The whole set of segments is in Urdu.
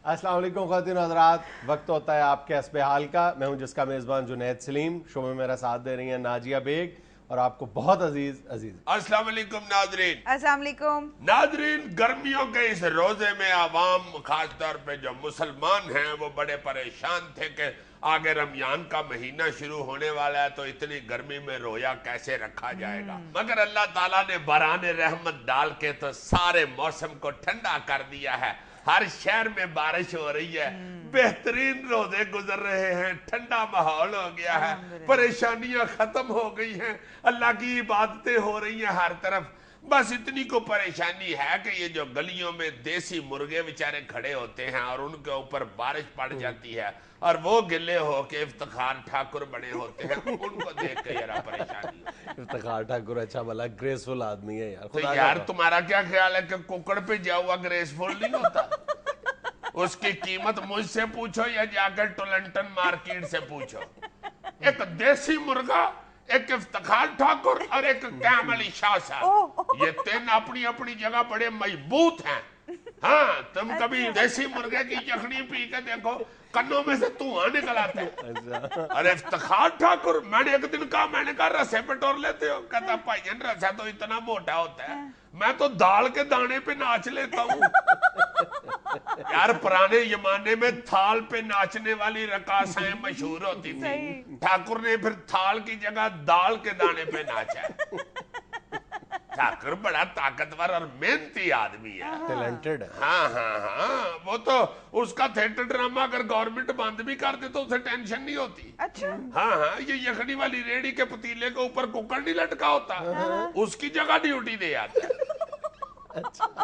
السلام علیکم خواتین و حضرات، وقت ہوتا ہے آپ کے حسب حال کا۔ میں ہوں جس کا میزبان جنید سلیم، شو میں میرا ساتھ دے رہی ہیں ناجیہ بیگ اور آپ کو بہت عزیز السلام علیکم ناظرین۔ السلام علیکم ناظرین، گرمیوں کے اس روزے میں عوام خاص طور پہ جو مسلمان ہیں وہ بڑے پریشان تھے کہ آگے رمضان کا مہینہ شروع ہونے والا ہے تو اتنی گرمی میں روزہ کیسے رکھا جائے گا، مگر اللہ تعالیٰ نے باران رحمت ڈال کے تو سارے موسم کو ٹھنڈا کر دیا ہے۔ ہر شہر میں بارش ہو رہی ہے، بہترین روزے گزر رہے ہیں، ٹھنڈا ماحول ہو گیا ہے، پریشانیاں ختم ہو گئی ہیں، اللہ کی عبادتیں ہو رہی ہیں ہر طرف۔ بس اتنی کو پریشانی ہے کہ یہ جو گلیوں میں دیسی مرغے بیچارے کھڑے ہوتے ہیں اور ان کے اوپر بارش پڑ جاتی ہے اور وہ گلے ہو کے افتخار ٹھاکر بنے ہوتے ہیں، ان کو دیکھ کے ذرا پریشانی ہے۔ افتخار ٹھاکر اچھا بھلا گریسفل آدمی ہے یار۔ تو یار تمہارا کیا خیال ہے کہ ککڑ پہ جا ہوا گریسفل نہیں ہوتا؟ اس کی قیمت مجھ سے پوچھو یا جا کر ٹولنٹن مارکیٹ سے پوچھو۔ ایک دیسی مرغا، ایک افتخار ٹھاکر اور ایک کیمل علی شاہ صاحب، یہ تین اپنی اپنی جگہ بڑے مضبوط ہیں۔ ہاں، تم کبھی دیسی مرغے کی یخنی پی کے دیکھو، کنوں میں سے دھواں نکل آتے ہیں۔ اور افتخار ٹھاکر، میں نے ایک دن کہا رسے پہ ٹور لیتے ہو؟ کہتا بھائی جان رسا تو اتنا موٹا ہوتا ہے، میں تو دال کے دانے پہ ناچ لیتا ہوں۔ یار پرانے زمانے میں تھال پہ ناچنے والی رقاصیں مشہور ہوتی تھی، ٹھاکر نے پھر تھال کی جگہ دال کے دانے پہ ناچا ہے۔ ٹھاکر بڑا طاقتور اور محنتی آدمی ہے، ٹیلنٹڈ ہے۔ ہاں، وہ تو اس کا تھیٹر ڈرامہ اگر گورنمنٹ بند بھی کر دے تو اسے ٹینشن نہیں ہوتی۔ اچھا ہاں، یہ یخنی والی ریڑھی کے پتیلے کے اوپر ککڑ نہیں لٹکا ہوتا، اس کی جگہ ڈیوٹی دے آتا ہے۔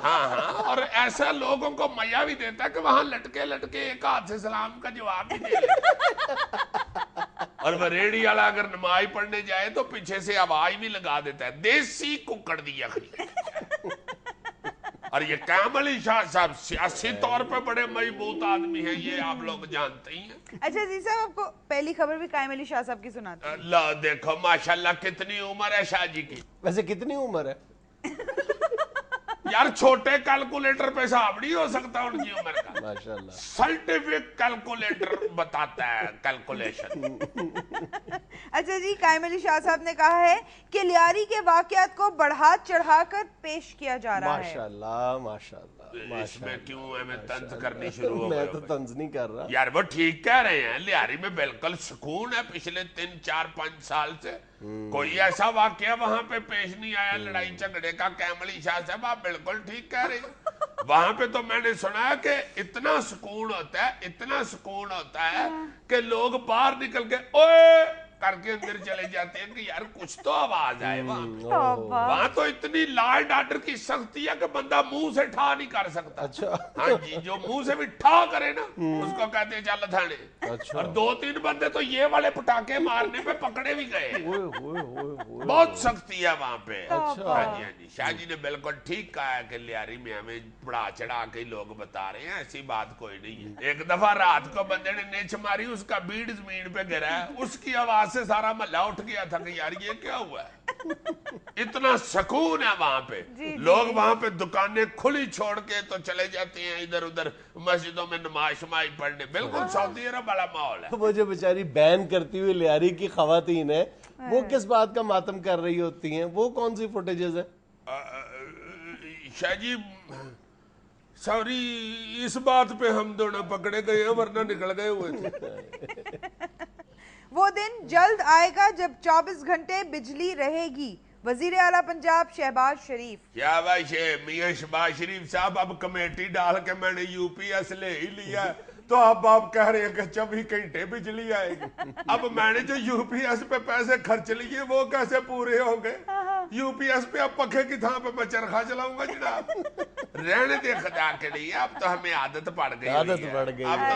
ہاں، اور ایسا لوگوں کو مزہ بھی دیتا ہے کہ وہاں لٹکے لٹکے ایک ہاتھ سے سلام کا جواب بھی دے لیتا، اور وہ ریڑھی والا اگر نماز پڑھنے جائے تو پیچھے سے آواز بھی لگا دیتا ہے، دیسی ککڑ دی یخنی۔ اور یہ کیمل علی شاہ صاحب سیاسی طور پہ بڑے مضبوط آدمی ہیں، یہ آپ لوگ جانتے ہی ہیں۔ اچھا عزیز صاحب، آپ کو پہلی خبر بھی قائم علی شاہ صاحب کی سناتے ہیں۔ اللہ دیکھو ماشاءاللہ کتنی عمر ہے شاہ جی کی۔ ویسے کتنی عمر ہے؟ یار چھوٹے کیلکولیٹر پہ حساب نہیں ہو سکتا ان کی عمر کا، ماشاءاللہ سائنٹیفک کیلکولیٹر بتاتا ہے کیلکولیشن۔ اچھا جی، قائم علی شاہ صاحب نے کہا ہے کہ لیاری کے واقعات کو بڑھا چڑھا کر پیش کیا جا رہا ہے۔ ماشاءاللہ ماشاءاللہ۔ اس میں کیوں ہمیں طنز کرنی شروع ہو میں گئے؟ تو طنز نہیں کر رہا یار وہ ٹھیک کہہ رہے ہیں، لیاری میں بالکل سکون ہے پچھلے 3 4 5 سال سے، کوئی ایسا واقعہ وہاں پہ پیش نہیں آیا لڑائی جھگڑے کا۔ کیمل علی شاہ صاحب آپ بالکل ٹھیک کہہ رہے ہیں، وہاں پہ تو میں نے سنا ہے کہ اتنا سکون ہوتا ہے، اتنا سکون ہوتا ہے کہ لوگ باہر نکل کے اوئے کر کے اندر چلے جاتے ہیں کہ یار کچھ تو آواز آئے وہاں۔ وہاں تو اتنی لا اینڈ آرڈر کی سختی ہے کہ بندہ منہ سے ٹھا نہیں کر سکتا۔ اچھا ہاں جی، جو منہ سے بھی ٹھا کرے نا اس کو کہتے ہیں چل تھانے۔ اور 2-3 بندے تو یہ والے پٹاخے مارنے پہ پکڑے بھی گئے ہیں، بہت سختی ہے وہاں پہ۔ ہاں جی، شاہ جی نے بالکل ٹھیک کہا ہے کہ لیاری میں ہمیں بڑھا چڑھا کے لوگ بتا رہے ہیں، ایسی بات کوئی نہیں ہے۔ ایک دفعہ رات کو بندے نے نیچ ماری، اس کا بیڑ زمین پہ گرا ہے، اس کی آواز سے سارا محلہ اٹھ گیا تھا کہ یار یہ کیا ہوا ہے۔ اتنا سکون ہے وہاں پہ، لوگ وہاں پہ دکانیں کھلی چھوڑ کے تو چلے جاتے ہیں ادھر ادھر مسجدوں میں نماز شماز پڑھنے، بالکل سعودی عرب والا ماحول ہے۔ وہ جو بیچاری بین کرتی ہوئی لیاری کی خواتین ہیں، وہ کس بات کا ماتم کر رہی ہوتی ہیں؟ وہ کون سی فوٹیجز ہیں؟ شاہ جی سوری، اس بات پہ ہم دونوں پکڑے گئے ہیں ورنہ نکل گئے ہوئے تھے۔ وہ دن جلد آئے گا جب 24 گھنٹے بجلی رہے گی، وزیر اعلیٰ پنجاب شہباز شریف۔ کیا بھائی میاں شہباز شریف صاحب، اب کمیٹی ڈال کے میں نے یو پی ایس لے ہی لیا تو اب آپ کہہ رہے ہیں کہ 24 گھنٹے بجلی آئے گی۔ اب میں نے جو یو پی ایس پہ پیسے خرچ لیے وہ کیسے پورے ہوں گے؟ یو پی ایس پہ اب پکھے کی تھاں پہ میں چرخا چلاؤں گا جناب؟ رہنے دے خدا کے لیے، اب تو ہمیں عادت پڑ گئی، عادت پڑ گئی، اب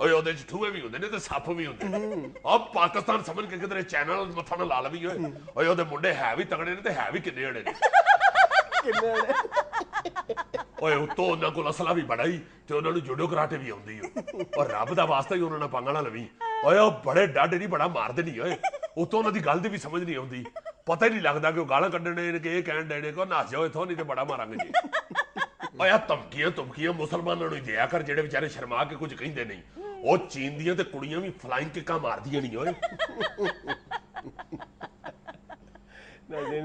ਓਏ ਉਹਦੇ ਚ ਠੂਏ ਵੀ ਹੁੰਦੇ ਨੇ ਤੇ ਸੱਪ ਵੀ ਹੁੰਦੇ ਨੇ। ਆ ਪਾਕਿਸਤਾਨ ਸਮਝ ਕੇ ਕਿਧਰੇ ਚਾਈਨਾ ਨਾਲ ਮੱਥਾ ਨਾ ਲਾ ਲਵੀ। ਓਏ ਉਹਦੇ ਮੁੰਡੇ ਹੈ ਵੀ ਤਗੜੇ ਨੇ ਤੇ ਹੈ ਵੀ ਕਿੰਨੇ ਅੜੇ ਨੇ। ਓਏ ਉਤੋਂ ਉਹਨਾਂ ਕੋਲ ਅਸਲਾ ਵੀ ਬੜਾ ਹੀ ਤੇ ਉਹਨਾਂ ਨੂੰ ਜੁਡੋ ਕਰਾਟੇ ਵੀ ਆਉਂਦੀ ਓ। ਔਰ ਰੱਬ ਦਾ ਵਾਸਤਾ ਹੀ ਉਹਨਾਂ ਨਾਲ ਪੰਗਾ ਨਾ ਲਵੀ। ਓਏ ਉਹ ਬੜੇ ਡਾਢੇ ਨਹੀਂ, ਬੜਾ ਮਾਰਦੇ ਨਹੀਂ। ਓਏ ਉਤੋਂ ਉਹਨਾਂ ਦੀ ਗੱਲ ਦੀ ਵੀ ਸਮਝ ਨਹੀਂ ਆਉਂਦੀ, ਪਤਾ ਹੀ ਨਹੀਂ ਲੱਗਦਾ ਕਿ ਉਹ ਗਾਲਾਂ ਕੱਢਣੇ ਨੇ ਕਿ ਇਹ ਕਹਿਣ ਡੇਣੇ ਕੋ ਨੱਸ ਜਾਓ ਇਥੋਂ, ਨਹੀਂ ਤੇ ਬੜਾ ਮਾਰਾਂਗੇ ਜੀ। ਓਏ ਆ ਧਮਕੀਆਂ ਮੁਸਲਮਾਨਾਂ ਨੂੰ ਦਿਆ ਕਰ, ਜਿਹੜੇ ਵਿਚਾਰੇ ਸ਼ਰਮਾ ਕੇ ਕੁਝ ਕਹਿੰਦੇ ਨਹੀਂ। ਉਹ ਚੀਨ ਦੀਆਂ ਤੇ ਕੁੜੀਆਂ ਵੀ ਫਲਾਈਂਗ ਕਿੱਕਾਂ ਮਾਰਦੀਆਂ ਨਹੀਂ। ਓਏ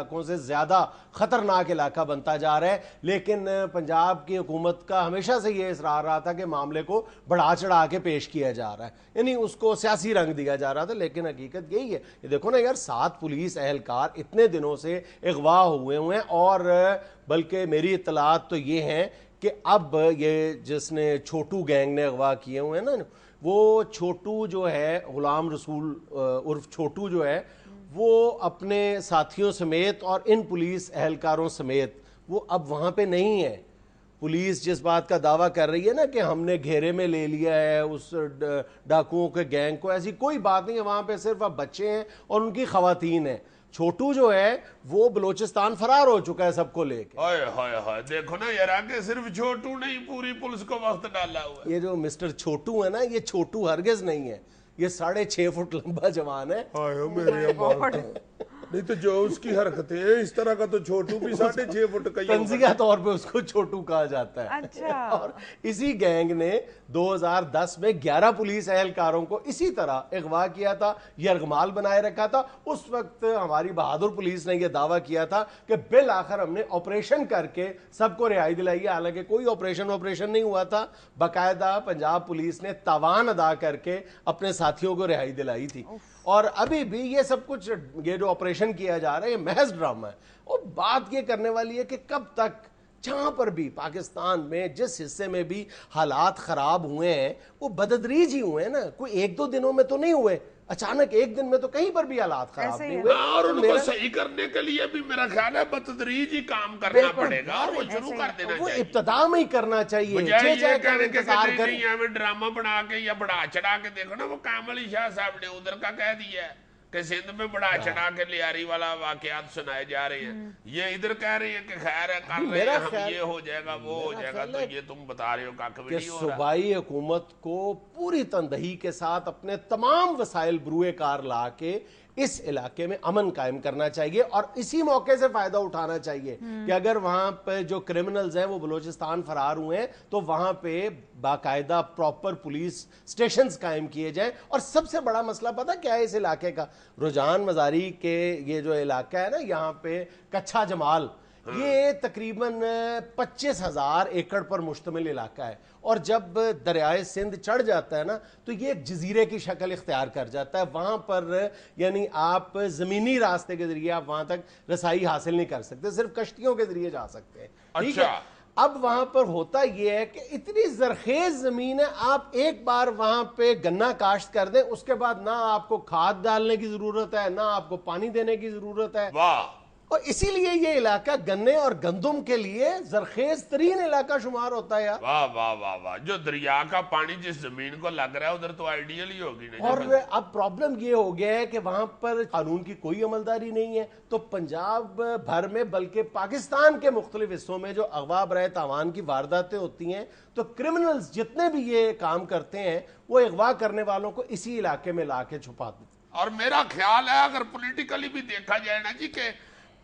علاقوں سے زیادہ خطرناک علاقہ بنتا جا رہا ہے. لیکن پنجاب کی حکومت کا ہمیشہ سے یہ اصرار رہا تھا کہ معاملے کو بڑھا چڑھا کے پیش کیا جا رہا ہے, یعنی اس کو سیاسی رنگ دیا جا رہا تھا. لیکن حقیقت یہی ہے, یہ دیکھو نا یار, 7 پولیس اہلکار اتنے دنوں سے اغوا ہوئے ہیں, اور بلکہ میری اطلاعات تو یہ ہیں کہ اب یہ جس نے چھوٹو گینگ نے اغوا کیے ہوئے ہیں نا, وہ چھوٹو جو ہے, غلام رسول عرف چھوٹو جو ہے, وہ اپنے ساتھیوں سمیت اور ان پولیس اہلکاروں سمیت وہ اب وہاں پہ نہیں ہے. پولیس جس بات کا دعویٰ کر رہی ہے نا کہ ہم نے گھیرے میں لے لیا ہے اس ڈاکوؤں کے گینگ کو, ایسی کوئی بات نہیں ہے. وہاں پہ صرف اب بچے ہیں اور ان کی خواتین ہیں. چھوٹو جو ہے وہ بلوچستان فرار ہو چکا ہے سب کو لے کے. ہائے دیکھو نا یار, آگے صرف چھوٹو نہیں, پوری پولیس کو وقت ڈالا ہوا ہے. یہ جو مسٹر چھوٹو ہے نا, یہ چھوٹو ہرگز نہیں ہے, یہ 6.5 فٹ لمبا جوان ہے. نہیں تو جو اس کی حرکتیں ہیں اس طرح کا, تو چھوٹو بھی 6.5 فٹ کا. تنزیہ طور پہ اس کو چھوٹو کہا جاتا ہے. اچھا. اور اسی گینگ نے 2010 میں 11 پولیس اہلکاروں کو اسی طرح اغوا کیا تھا, یرغمال بنائے رکھا تھا. اس وقت ہماری بہادر پولیس نے یہ دعویٰ کیا تھا کہ بالآخر ہم نے آپریشن کر کے سب کو رہائی دلائی ہے. حالانکہ کوئی آپریشن نہیں ہوا تھا, باقاعدہ پنجاب پولیس نے تاوان ادا کر کے اپنے ساتھیوں کو رہائی دلائی تھی. اور ابھی بھی یہ سب کچھ, یہ جو آپریشن کیا جا رہا ہے, یہ محض ڈرامہ ہے. اور بات یہ کرنے والی ہے کہ کب تک, جہاں پر بھی پاکستان میں جس حصے میں بھی حالات خراب ہوئے ہیں وہ بدتدریج ہی ہوئے ہیں نا, کوئی 1-2 دنوں میں تو نہیں ہوئے, اچانک ایک دن میں تو کہیں پر بھی حالات خراب نہیں ہوئے. اور ان کو صحیح بدتدریج کے لیے بھی میرا خیال ہے بتدریج ہی کام کرنا پڑے گا, اور وہ شروع کر دینا وہ چاہیے. ابتدا میں ہی کرنا چاہیے. بجائے یہ کہنے کے نہیں ہمیں ڈرامہ بنا کے یا بڑھا چڑھا کے. دیکھو نا وہ کامل علی شاہ صاحب نے ادھر کا کہہ دیا ہے کہ سندھ میں بڑا چڑھا کے لیاری والا واقعات سنائے جا رہے ہیں. یہ ادھر کہہ رہے ہیں کہ خیر ہے, کر رہے ہیں ہم, یہ ہو جائے گا وہ ہو جائے گا. تو یہ تم بتا رہے ہو کاکھ بھی نہیں ہو رہا. صوبائی حکومت کو پوری تندہی کے ساتھ اپنے تمام وسائل بروئے کار لا کے اس علاقے میں امن قائم کرنا چاہیے, اور اسی موقع سے فائدہ اٹھانا چاہیے کہ اگر وہاں پہ جو کرمنلز ہیں وہ بلوچستان فرار ہوئے ہیں تو وہاں پہ باقاعدہ پراپر پولیس سٹیشنز قائم کیے جائیں. اور سب سے بڑا مسئلہ پتہ کیا ہے اس علاقے کا, رجحان مزاری کے یہ جو علاقہ ہے نا, یہاں پہ کچھا جمال, یہ تقریباً 25,000 ایکڑ پر مشتمل علاقہ ہے. اور جب دریائے سندھ چڑھ جاتا ہے نا تو یہ ایک جزیرے کی شکل اختیار کر جاتا ہے. وہاں پر یعنی آپ زمینی راستے کے ذریعے آپ وہاں تک رسائی حاصل نہیں کر سکتے, صرف کشتیوں کے ذریعے جا سکتے ہیں. ٹھیک ہے, اب وہاں پر ہوتا یہ ہے کہ اتنی زرخیز زمین ہے, آپ ایک بار وہاں پہ گنا کاشت کر دیں, اس کے بعد نہ آپ کو کھاد ڈالنے کی ضرورت ہے, نہ آپ کو پانی دینے کی ضرورت ہے. اور اسی لیے یہ علاقہ گنے اور گندم کے لیے زرخیز ترین علاقہ شمار ہوتا ہے. واہ واہ واہ واہ, جو دریا کا پانی جس زمین کو لگ رہا ہے ادھر تو آئیڈیل ہی ہوگی. اور اب پرابلم یہ ہو گیا ہے کہ وہاں پر قانون کی کوئی عملداری نہیں ہے. تو پنجاب بھر میں بلکہ پاکستان کے مختلف حصوں میں جو اغوا برائے تاوان کی وارداتیں ہوتی ہیں, تو کرمنلز جتنے بھی یہ کام کرتے ہیں وہ اغوا کرنے والوں کو اسی علاقے میں لا کے چھپا دیتے. اور میرا خیال ہے اگر پولیٹیکلی بھی دیکھا جائے نا جی, کہ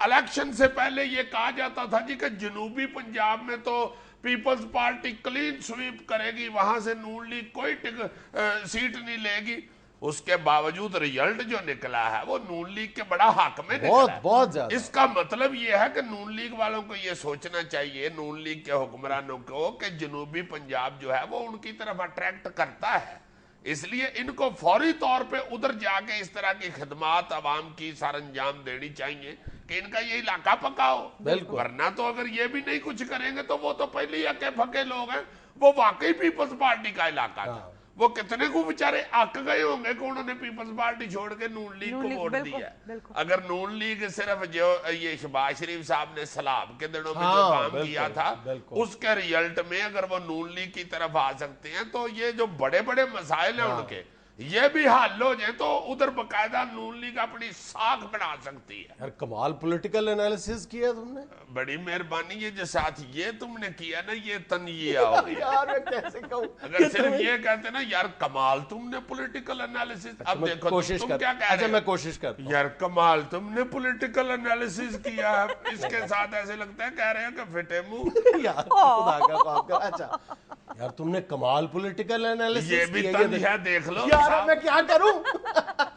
الیکشن سے پہلے یہ کہا جاتا تھا جی کہ جنوبی پنجاب میں تو پیپلز پارٹی کلین سویپ کرے گی, وہاں سے نون لیگ کوئی سیٹ نہیں لے گی. اس کے باوجود ریزلٹ جو نکلا ہے وہ نون لیگ کے بڑا حق میں نکلا ہے. بہت زیادہ. اس کا مطلب یہ ہے کہ نون لیگ والوں کو یہ سوچنا چاہیے, نون لیگ کے حکمرانوں کو, کہ جنوبی پنجاب جو ہے وہ ان کی طرف اٹریکٹ کرتا ہے. اس لیے ان کو فوری طور پہ ادھر جا کے اس طرح کی خدمات عوام کی سر انجام دینی چاہیے کہ ان کا یہ علاقہ پکا ہو. ورنہ تو اگر یہ بھی نہیں کچھ کریں گے تو وہ تو پہلے ہی اکے پھکے لوگ ہیں. وہ واقعی پیپلز پارٹی کا علاقہ تھا, وہ کتنے کو بیچارے اک گئے ہوں گے کہ انہوں نے پیپلز پارٹی چھوڑ کے نون لیگ کو ووٹ دیا. اگر نون لیگ صرف جو یہ شہباز شریف صاحب نے سیلاب کے دنوں میں جو کام کیا تھا اس کے ریزلٹ میں اگر وہ نون لیگ کی طرف آ سکتے ہیں تو یہ جو بڑے بڑے مسائل ہیں ان کے یہ بھی حل ہو جائیں تو ادھر باقاعدہ نون لیگ اپنی ساکھ بنا سکتی ہے. یار کمال پولیٹیکل انالیسس کیا تم نے, بڑی مہربانی. یہ جو ساتھ یہ تم نے کیا نا یہ تنیہ ہو گیا. یار میں کیسے کہوں, اگر صرف یہ کہتے نا یار کمال تم نے پولیٹیکل انالیسس, اب دیکھو تم کیا کہہ رہے ہیں. میں کوشش کرتا ہوں. یار کمال تم نے پولیٹیکل انالیسس کیا ہے, اس کے ساتھ ایسے لگتا ہے کہہ رہے ہیں کہ فٹے منہ. یار خدا کا خواب کر. اچھا یار تم نے کمال پولیٹیکل انالیسس, یہ بھی تنیہ دیکھ لو. یار میں کیا کروں.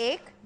1,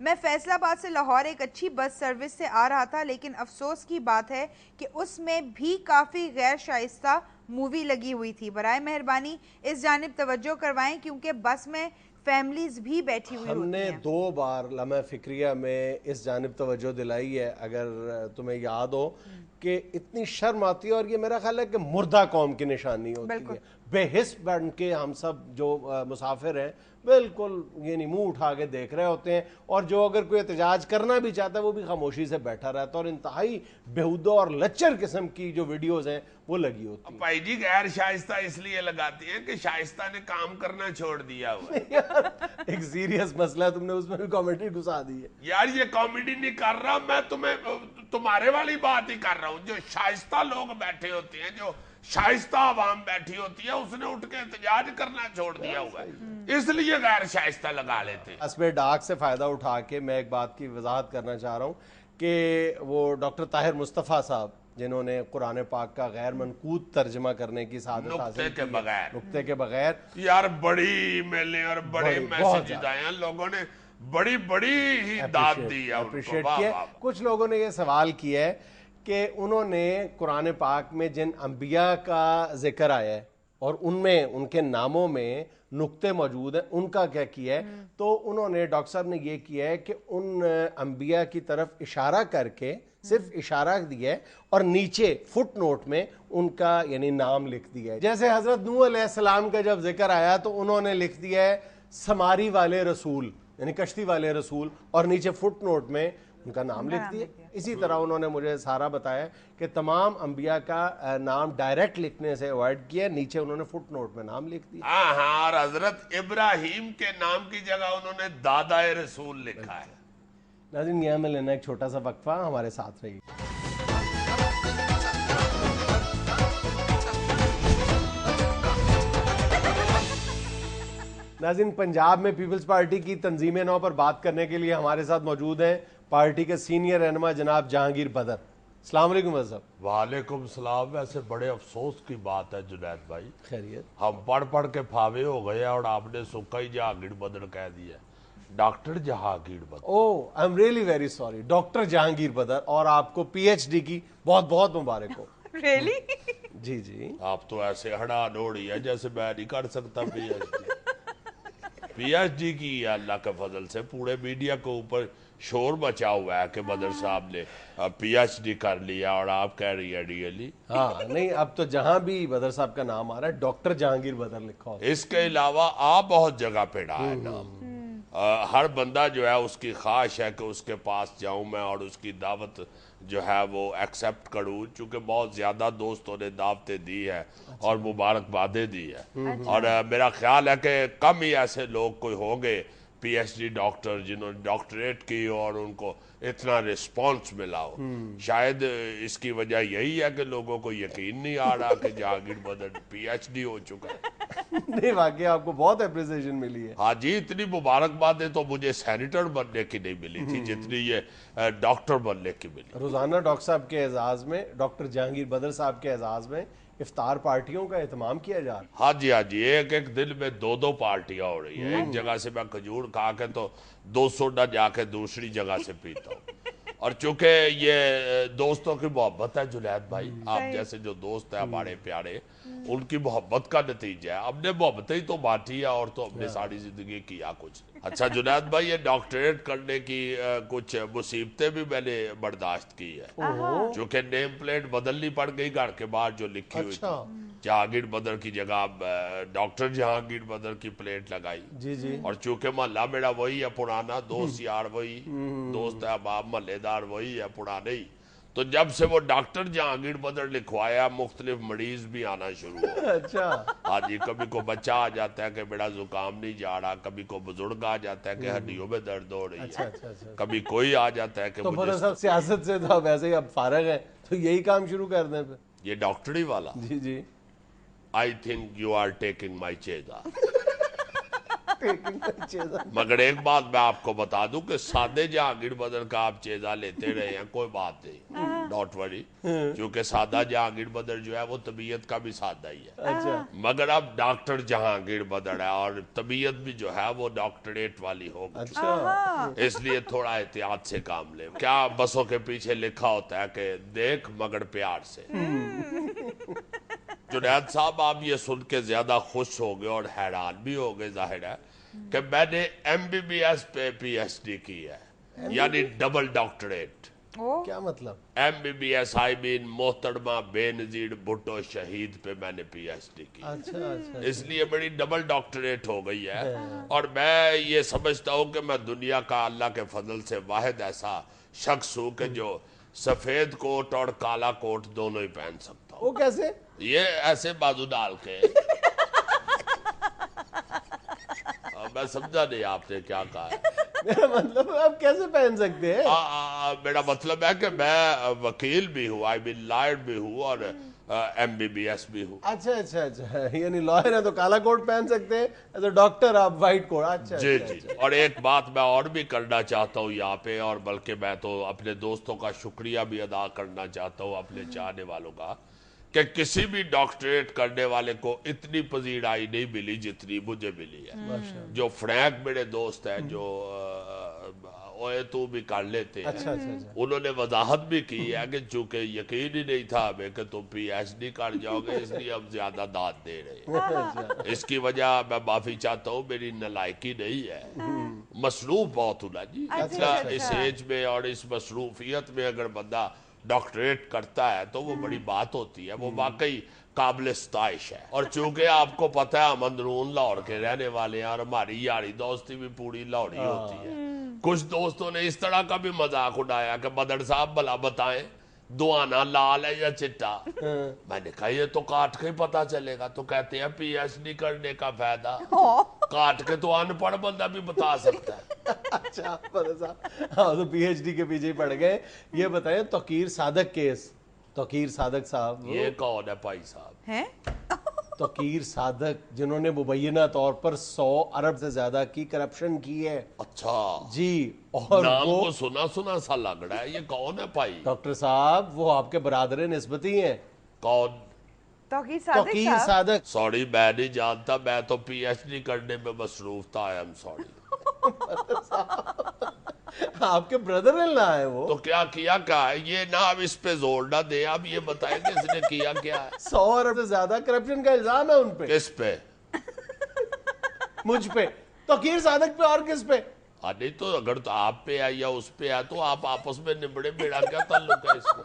میں فیصل آباد سے لاہور ایک اچھی بس سروس سے آ رہا تھا، لیکن افسوس کی بات ہے کہ اس میں بھی کافی غیر شائستہ مووی لگی ہوئی تھی۔ برائے مہربانی اس جانب توجہ کروائیں کیونکہ بس میں فیملیز بھی بیٹھی ہوئی ہم ہوتی نے ہیں۔ 2 بار لمحہ فکریہ میں اس جانب توجہ دلائی ہے، اگر تمہیں یاد ہو، کہ اتنی شرم آتی ہے، اور یہ میرا خیال ہے کہ مردہ قوم کی نشانی ہوتی ہے۔ بے حس بن کے ہم سب جو مسافر ہیں بالکل یعنی منہ اٹھا کے دیکھ رہے ہوتے ہیں، اور جو اگر کوئی احتجاج کرنا بھی چاہتا ہے وہ بھی خاموشی سے بیٹھا رہتا ہے، اور انتہائی بیہودہ اور لچر قسم کی جو ویڈیوز ہیں وہ لگی ہوتی ہیں۔ بھائی جی غیر شائستہ اس لیے لگاتے ہیں کہ شائستہ نے کام کرنا چھوڑ دیا ہوا ہے۔ یار ایک سیریس مسئلہ ہے، تم نے اس میں بھی کامیڈی گھسا دی ہے۔ یار یہ کامیڈی نہیں کر رہا میں، تمہارے والی بات ہی کر رہا ہوں۔ جو شائستہ لوگ بیٹھے ہوتے ہیں، جو شائستہ عوام بیٹھی ہوتی ہے، اس نے اٹھ کے احتجاج کرنا چھوڑ دیا ہوا ہے، اس لیے غیر شائستہ لگا لیتے ہیں۔ اسبِ ڈاک سے فائدہ اٹھا کے میں ایک بات کی وضاحت کرنا چاہ رہا ہوں کہ وہ ڈاکٹر طاہر مصطفیٰ صاحب جنہوں نے قرآن پاک کا غیر منقوط ترجمہ کرنے کی سعادت حاصل کی ہے، نقطے کے بغیر، یار بڑی ای میلیں اور بڑے میسیجز آئے ہیں، لوگوں نے بڑی ہی داد دی ہے، اپریشیٹ کیا۔ کچھ لوگوں نے یہ سوال کیا ہے کہ انہوں نے قرآن پاک میں جن انبیاء کا ذکر آیا ہے اور ان میں ان کے ناموں میں نقطے موجود ہیں، ان کا کیا کیا ہے؟ تو انہوں نے ڈاکٹر صاحب نے یہ کیا ہے کہ ان انبیاء کی طرف اشارہ کر کے صرف اشارہ دیا ہے اور نیچے فٹ نوٹ میں ان کا یعنی نام لکھ دیا ہے۔ جیسے حضرت نوح علیہ السلام کا جب ذکر آیا تو انہوں نے لکھ دیا ہے سماری والے رسول، یعنی کشتی والے رسول، اور نیچے فٹ نوٹ میں ان کا نام لکھ دیا۔ اسی طرح انہوں نے مجھے سارا بتایا کہ تمام انبیاء کا نام ڈائریکٹ لکھنے سے اوائڈ کیا، نیچے انہوں نے فٹ نوٹ میں نام لکھ دیا۔ ہاں، اور حضرت ابراہیم کے نام کی جگہ انہوں نے دادا رسول لکھا ہے۔ ناظرین یہاں میں لینا ایک چھوٹا سا وقفہ، ہمارے ساتھ رہیے۔ ناظرین پنجاب میں پیپلز پارٹی کی تنظیم نو پر بات کرنے کے لیے ہمارے ساتھ موجود ہیں پارٹی کے سینئر رہنما جناب جہانگیر بدر۔ السلام علیکم صاحب۔ وعلیکم السلام۔ ویسے بڑے افسوس کی بات ہے جنید بھائی، خیریت؟ ہم پڑھ کے پھاوے ہو گئے اور آپ نے سکا ہی جہانگیر بدر کہہ دیا، doctor Jahangir Badr. I am really very sorry, doctor Jahangir Badr, اور آپ کو پی ایچ ڈی کی بہت بہت مبارک ہو۔ ریلی؟ جی جی، آپ تو ایسے ہڑا نوڑی ہے جیسے میں نہیں کر سکتا P H D. P H D کی اللہ کے فضل سے پورے میڈیا کے اوپر شور بچا ہوا ہے کہ بدر صاحب نے پی ایچ ڈی کر لیا، اور آپ کہہ رہی ہے ریئلی؟ ہاں نہیں، اب تو جہاں بھی بدر صاحب کا نام آ رہا ہے ڈاکٹر جہانگیر بدر لکھا ہو۔ اس کے علاوہ آپ بہت جگہ پہ ڈھا ہے نام، ہر بندہ جو ہے اس کی خواہش ہے کہ اس کے پاس جاؤں میں اور اس کی دعوت جو ہے وہ ایکسیپٹ کروں، چونکہ بہت زیادہ دوستوں نے دعوتیں دی ہے اور مبارکبادیں دی ہے، اور میرا خیال ہے کہ کم ہی ایسے لوگ کوئی ہوں گے پی ایچ ڈی ڈاکٹر جنہوں نے ڈاکٹریٹ کی اور ان کو اتنا ریسپانس ملا ہو۔ شاید اس کی وجہ یہی ہے کہ لوگوں کو یقین نہیں آ رہا کہ جہانگیر بدر پی ایچ ڈی ہو چکا ہے۔ نہیں واقعی آپ کو بہت اپریسیشن ملی ہے۔ ہاں جی، اتنی مبارکبادیں تو مجھے سینیٹر بننے کی نہیں ملی تھی جتنی یہ ڈاکٹر بننے کی ملی۔ روزانہ ڈاکٹر صاحب کے اعزاز میں، ڈاکٹر جہانگیر بدر صاحب کے اعزاز میں افطار پارٹیوں کا اہتمام کیا جا رہا ہے۔ ہاں جی، ایک دن میں 2 پارٹیاں ہو رہی ہیں۔ ایک جگہ سے میں کھجور کھا کے تو 2 سوڈا جا کے دوسری جگہ سے پیتا ہوں، اور چونکہ یہ دوستوں کی محبت ہے جنید بھائی، آپ جیسے جو دوست ہیں ہمارے پیارے، ان کی محبت کا نتیجہ ہے۔ ہم نے محبتیں تو بانٹی ہے اور تو ہم نے ساری زندگی کیا کچھ نہیں۔ اچھا جنید بھائی، یہ ڈاکٹریٹ کرنے کی کچھ مصیبتیں بھی میں نے برداشت کی ہے، چونکہ نیم پلیٹ بدلنی پڑ گئی گھر کے باہر جو لکھی ہوئی تھی، جہانگیر بدر کی جگہ ڈاکٹر جہانگیر بدر کی پلیٹ لگائی۔ جی جی، اور چونکہ محلہ میرا وہی ہے پرانا، دوست یار وہی، دوست احباب محلے دار وہی ہے پرانے ہی، تو جب سے وہ ڈاکٹر جہانگیر بدر لکھوایا مختلف مریض بھی آنا شروع ہو۔ اچھا ہاں جی، کبھی کو بچہ آ جاتا ہے کہ میرا زکام نہیں جا رہا، کبھی کو بزرگ آ جاتا ہے کہ ہڈیوں میں درد ہو رہی ہے، کبھی کوئی آ جاتا ہے کہ تو مجھے بدر صاحب سیاست سے تو اب ایسے ہی اب فارغ ہیں، تو یہی کام شروع کر دیں پھر۔ یہ ڈاکٹری والا۔ جی جی، I think you are taking my چیزا۔ مگر ایک بات میں آپ کو بتا دوں کہ سادے جہانگیر بدر کا آپ چیزا لیتے رہے ہیں کوئی بات نہیں، ڈونٹ وری، کیونکہ سادہ جہانگیر بدر جو ہے وہ طبیعت کا بھی سادہ ہی ہے، اچھا مگر اب ڈاکٹر جہانگیر بدر ہے اور طبیعت بھی جو ہے وہ ڈاکٹریٹ والی ہوگی، اچھا اس لیے تھوڑا احتیاط سے کام لے۔ کیا بسوں کے پیچھے لکھا ہوتا ہے کہ دیکھ مگر پیار سے۔ جنید صاحب آپ یہ سن کے زیادہ خوش ہو گئے اور حیران بھی ہو گئے، ظاہر ہے کہ میں نے ایم بی بی ایس پہ پی ایچ ڈی کی ہے، یعنی ڈبل ڈاکٹریٹ۔ کیا مطلب؟ M B B S I mean محترمہ بے نظیر بھٹو شہید پہ میں نے پی ایچ ڈی کی، اچھا اچھا اس لیے بڑی ڈبل ڈاکٹریٹ ہو گئی ہے، اور میں یہ سمجھتا ہوں کہ میں دنیا کا اللہ کے فضل سے واحد ایسا شخص ہوں کہ جو سفید کوٹ اور کالا کوٹ دونوں ہی پہن سکتا ہوں۔ وہ کیسے؟ یہ ایسے بازو ڈال کے میں سمجھا نہیں آپ نے کیا کہا ہے۔ میرا مطلب آپ کیسے پہن سکتے ہیں؟ میرا مطلب ہے کہ میں وکیل بھی ہوں، آئی بین لائر بھی ہوں، اور ایم بی بی ایس بھی ہوں۔ اچھا اچھا اچھا، یعنی لائر ہے تو کالا کوٹ پہن سکتے ہیں، ایز اے ڈاکٹر آپ وائٹ کوٹ۔ اچھا جی جی، اور ایک بات میں اور بھی کرنا چاہتا ہوں یہاں پہ، اور بلکہ میں تو اپنے دوستوں کا شکریہ بھی ادا کرنا چاہتا ہوں، اپنے چاہنے والوں کا، کہ کسی بھی ڈاکٹریٹ کرنے والے کو اتنی پذیرائی نہیں ملی جتنی مجھے ملی ہے۔ جو فرینک میرے دوست ہیں، جو اوے تو بھی کر لیتے ہیں، اچھا اچھا اچھا، انہوں نے وضاحت بھی کی ہے کہ چونکہ یقین ہی نہیں تھا ہمیں کہ تم پی ایچ ڈی کر جاؤ گے، اس لیے ہم زیادہ داد دے رہے ہیں۔ اس کی وجہ میں معافی چاہتا ہوں، میری نالائکی نہیں ہے، مصروف بہت ہوں نا جی، اس ایج میں اور اس مصروفیت میں اگر بندہ ڈاکٹریٹ کرتا ہے تو وہ بڑی بات ہوتی ہے، وہ واقعی قابل ستائش ہے۔ اور چونکہ آپ کو پتہ ہے ہم اندرون لاہور کے رہنے والے ہیں، اور ہماری یاری دوستی بھی پوری لاہوری ہوتی ہے۔ کچھ دوستوں نے اس طرح کا بھی مذاق اڑایا کہ بدر صاحب بھلا بتائیں دوانا لال ہے یا چٹا؟ میں نے کہا یہ تو کاٹ کے ہی پتا چلے گا۔ تو کہتے ہیں پی ایچ ڈی کرنے کا فائدہ کاٹ کے تو ان پڑھ بندہ بھی بتا سکتا ہے۔ اچھا ہاں، تو پی ایچ ڈی کے پیچھے ہی پڑ گئے۔ یہ بتائیں توقیر صادق کیس، توقیر صادق صاحب یہ کون ہے بھائی صاحب؟ ہیں؟ توقیر صادق جنہوں نے مبینہ طور پر 100 ارب سے زیادہ کی کرپشن کی ہے اچھا جی، اور نام وہ کو سنا سنا سا لگ رہا ہے، یہ کون ہے بھائی؟ ڈاکٹر صاحب وہ آپ کے برادر نسبتی ہیں، کون؟ توقیر صادق توقیر صاحب؟ صادق۔ سوری میں نہیں جانتا، میں تو پی ایچ ڈی کرنے میں مصروف تھا، آئی ایم سوری۔ آپ کے بردر ان لا ہے وہ؟ تو کیا کیا ہے یہ نہ اب اس پہ زور نہ دے، اب یہ بتائیں کہ اس نے کیا کیا ہے؟ 100 ارب سے زیادہ کرپشن کا الزام ہے ان پہ۔ کس پہ؟ مجھ پہ، توقیر صادق پہ، اور کس پہ؟ نہیں تو اگر تو آپ پہ ہے یا اس پہ ہے تو آپ آپس میں نبڑے، میرا کیا تعلق ہے اس کو؟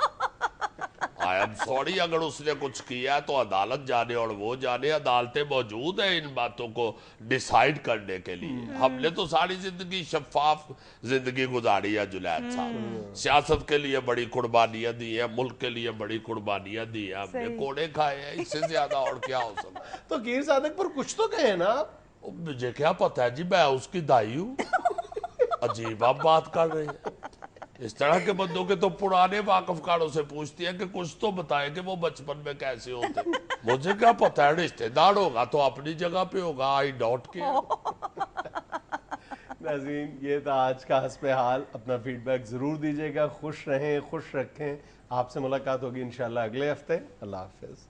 آئی ایم سوری، اگر اس نے کچھ کیا ہے تو عدالت جانے، اور وہ جانے، عدالتیں موجود ہیں ان باتوں کو ڈیسائیڈ کرنے کے لیے۔ ہم نے تو ساری زندگی شفاف زندگی گزاری ہے جنید صاحب، سیاست کے لیے بڑی قربانیاں دی ہیں، ملک کے لیے بڑی قربانیاں دی ہیں، ہم نے کوڑے کھائے ہیں، اس سے زیادہ اور کیا ہو سکتا ہے؟ توقیر صادق پر کچھ تو کہیں نا آپ۔ مجھے کیا پتا ہے جی، میں اس کی دائی ہوں۔ عجیب آپ بات کر رہے ہیں، اس طرح کے بندوں کے تو پرانے واقف کاروں سے پوچھتی ہیں کہ کچھ تو بتائیں کہ وہ بچپن میں کیسے ہوتے۔ مجھے کیا پتا ہے، رشتہ دار ہوگا تو اپنی جگہ پہ ہوگا، آئی ڈاؤٹ کیئر۔ ناظرین یہ تھا آج کا حسب حال، اپنا فیڈ بیک ضرور دیجیے گا، خوش رہیں، خوش رکھیں۔ آپ سے ملاقات ہوگی انشاءاللہ اگلے ہفتے۔ اللہ حافظ۔